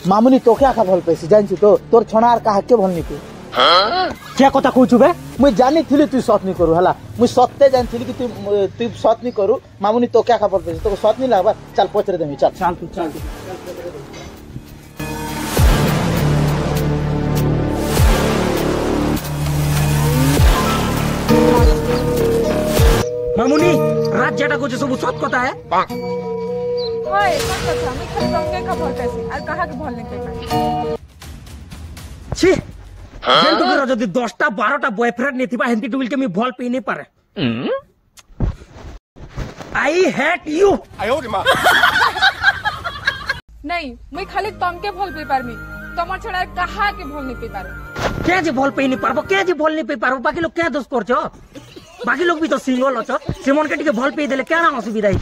मामुनी तो क्या भल पैसी जानछु तो तोर छणा आर काहा के भल नी पे क्या कथा कहछु बे मुई जानी थिली तू सत नी करू हला मुई सत्ते जान थिली कि तू सत नी करू मामुनी तो क्या भल पैसी तो सत नी लागबा चल पचरे देमी चल चल तू चल मामुनी रात जेटा को सब सत कथा है ओए सत कथा मैं खाली तमके का भल पैसे और कहा के भल नहीं पे छी जेन टुगिल जदी 10टा 12टा बॉयफ्रेंड नेथिबा हेंती टुगिल के मी भल पे नहीं पारे आई हेट यू आयो रे मां नहीं मैं खाली तमके भल पे पारमी तमर छड़ा कहा के भल नहीं पे पारो क्या जे भल पे नहीं पारबो क्या जे भल नहीं पे पारबो बाकी लोग क्या दोष करछो बाकी लोग भी तो सिंगल अछ सिमन के टिके भल पे देले क्या ना असुविधा है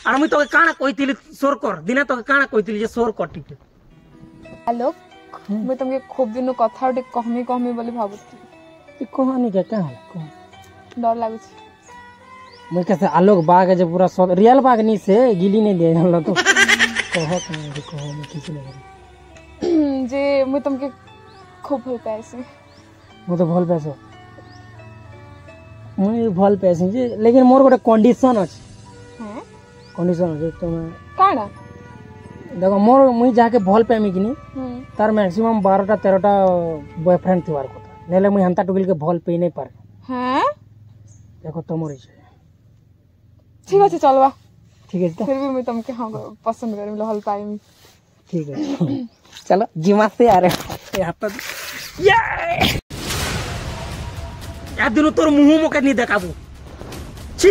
और मुई तो काना कहितिली सोर कर दिने तो काना कहितिली जे सोर कर टिके हेलो मैं तुमके खूब दिन कथा उठे कहमी बोली भाबुती ती कहानी के का है डर लागु छी मैं कैसे आलोक बाग है जो पूरा रियल बाग नहीं से गिली नहीं दे हल्ला तो कहो मैं किसी नहीं जे मैं तुमके खूब भल पैसे मैं तो भल पैसो मुझे भल पैसे जी लेकिन मोर गोटे कंडीशन अछि हैं कंडीशन अछि तो मैं काना देखो मोर मुई जाके भल पैमी किनी तार मैक्सिमम 12टा 13टा बॉयफ्रेंड थिवार কথা नेले मुई हंता टुगिल के भल पे नहीं पारे हैं देखो तमोर इच्छा ठीक है चलवा ठीक है फिर भी मैं तुमके हां पसंद करी हल पाईमी ठीक है चलो जिमा से आ रहे यहाँ पर या दिन तोर मुंह मोके नहीं देखाबू छी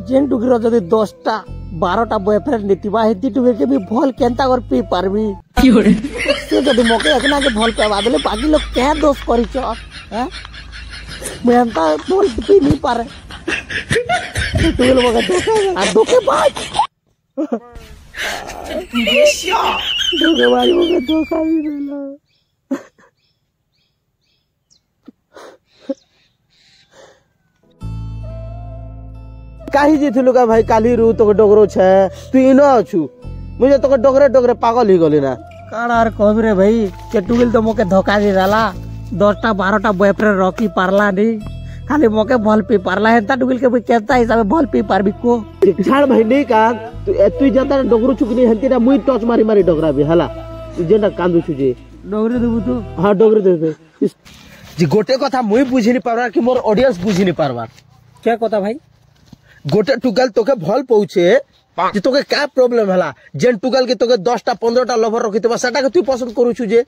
जेन टुगिर जदि 10टा 12टा बॉयफ्रेंड नेतिबा हेती टुगिर के भी भल केनता कर पी पारबी से जदि मोके एकना के भल पेवा देले बाकी लोग क्या दोष करी छ हैं मैं अंता भल पी नहीं पारे टुगिर मोके धोखा आ धोखे बाज धोखे बाज मोके धोखा भी देला काहे जेथिलु का भाई काली रू तो डगरो छे तू इनो अछु मुझे तो डगरे डगरे पागल ही गली ना काड़ा आर कहबी रे भाई के टुगिल तो मोके धोखा दे डाला 10टा 12टा बॉयफ्रेंड रखी पारला नहीं खाली मोके भल पी पारला हेता टुगिल के केता हिसाब भल पी पारबी को छाड़ भाई नहीं का तू जता डगरो चुकनी हंती ना मुई टच मारी मारी डगरा भी हला जेना कांदु छु जे डोगरे देबू तो हां डगरे दे जी गोटे कथा मुई बुझी नहीं पारबा कि मोर ऑडियंस बुझी नहीं पारबा क्या कथा भाई गोटे टुगल तोके भल पहुचे जे तोके का प्रॉब्लम हला जेन टुगल के तोके 10टा 15टा लवर रखितबा सेटा के तू पसंद करू छु जे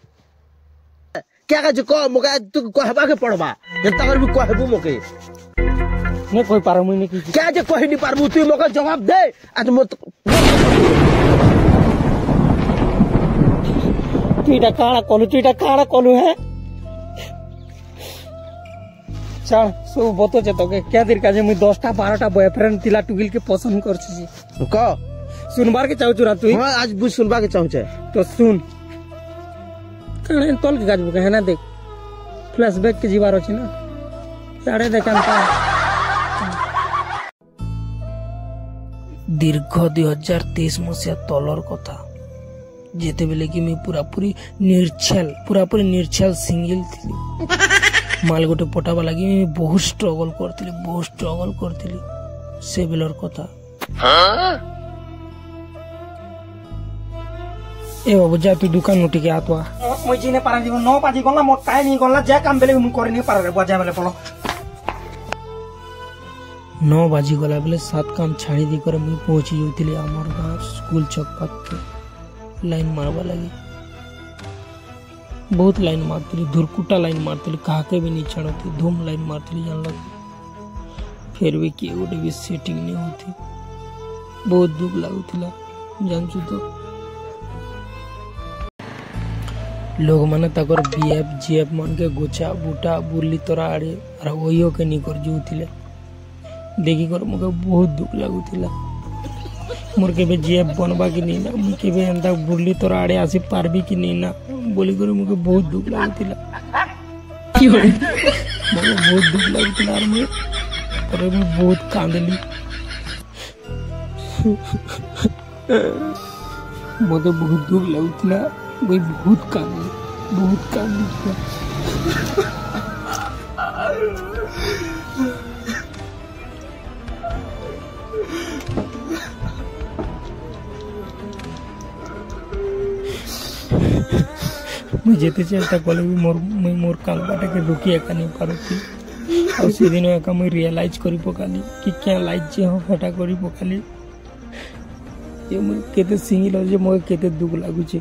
क्या का जे को मोके तू कहबा के पड़बा जता कर भी कहबू मोके नहीं कोई पार मुई नहीं की क्या जे कहि नहीं पारबू तू मोके जवाब दे आज मत तुईटा काड़ा कोलू है चल सब बतो जे तोके क्या दिर का जे मुई 10टा 12टा बॉयफ्रेंड तिला टुगिल के पसंद कर छी का सुनबार के चाहू चुरा तू हां आज बुझ सुनबा के चाहू छे तो सुन कने तोल के गाजबो है ना देख फ्लैशबैक के जीवार अछि ना साड़े देखान ता दीर्घ 2023 मसिया तलर कथा जेते बेले कि मैं पूरापूरी निर्छल सिंगल थी माल गोटे पटावा लगी बहुत स्ट्रगल करथिली से बेलर कथा ए बाबू जा तू दुकान उठी के आतवा मुई जीने पारा जीवन 9 बाजी गला मोर टाइम नहीं गला जे काम बेले मु कर नहीं पारा रे बजा बेले पलो 9 बाजी गला बेले 7 काम छाड़ी दी कर मुई पहुंची जोतिली हमर गांव स्कूल चौक पाके लाइन मारवा लगी बहुत लाइन मारती धुरकुटा लाइन मारती कहा भी नहीं छाड़ती धूम लाइन मारती जान लग फिर भी किए गोटे भी सेटिंग नहीं होती बहुत दुख लगुला जानचु तो लोग माने तकर बीएफ जीएफ मन के गोचा बूटा बुरली तोरा आड़े और ओयो के नहीं कर जोतिले देखी कर मके बहुत दुख लगुला मोर के जीएफ बनबा कि नहीं ना मुके एंता बुरली तोरा आड़े आसी पारबी कि नहीं ना बोली कर मुके बहुत दुख लगुला मगे बहुत दुख लगुला और मुझे बहुत कांदली मत बहुत दुख लगुला मुझे बहुत कांदली मुझे जेते चेष्टा कले भी मोर कांदबाटा के रुकी एका नहीं पारुथी और से दिन एका मुझे रियलाइज करी पकाली कि क्या लाइज जे हो फटा करी पकाली ये मुझे केते सिंगल हो जे मोके केते दुख लागुचे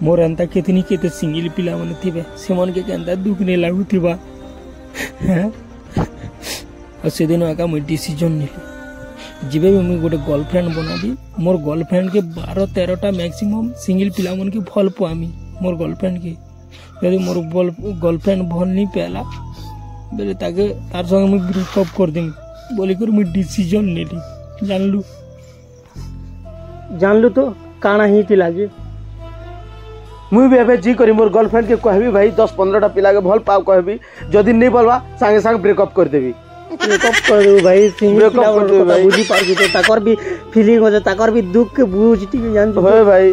मोर अंता केतनी केते सिंगल पिला मन थिबे सेमन के अंता दुख नहीं लागुथिबा हैं और से दिन एका मुझे डिसीजन निले जिबे भी मुझे गोटे गर्लफ्रेंड बनाबी मोर गर्लफ्रेंड के 12-13टा मैक्सिमम सिंगल पिला मन के भल पामी मोर गर्लफ्रेंड के यदि मोर गर्लफ्रेंड भल नहीं पाला बेले ताके तार संगे मुझे ब्रेकअप कर देम बोली कर मुझे डिसीजन नेली जानलु तो काना ही थी लागे मुई भी एबे जी करी मोर गर्लफ्रेंड के कहबी भाई 10-15टा पिला के भल पाव कहबी जदी नहीं बोलबा संगे संगे ब्रेकअप कर देबी ब्रेकअप कर दे भाई सिंगल पिला भाई बुझी पार तो ताकर भी फीलिंग हो जा ताकर भी दुख के बुझ ठीक जान होय भाई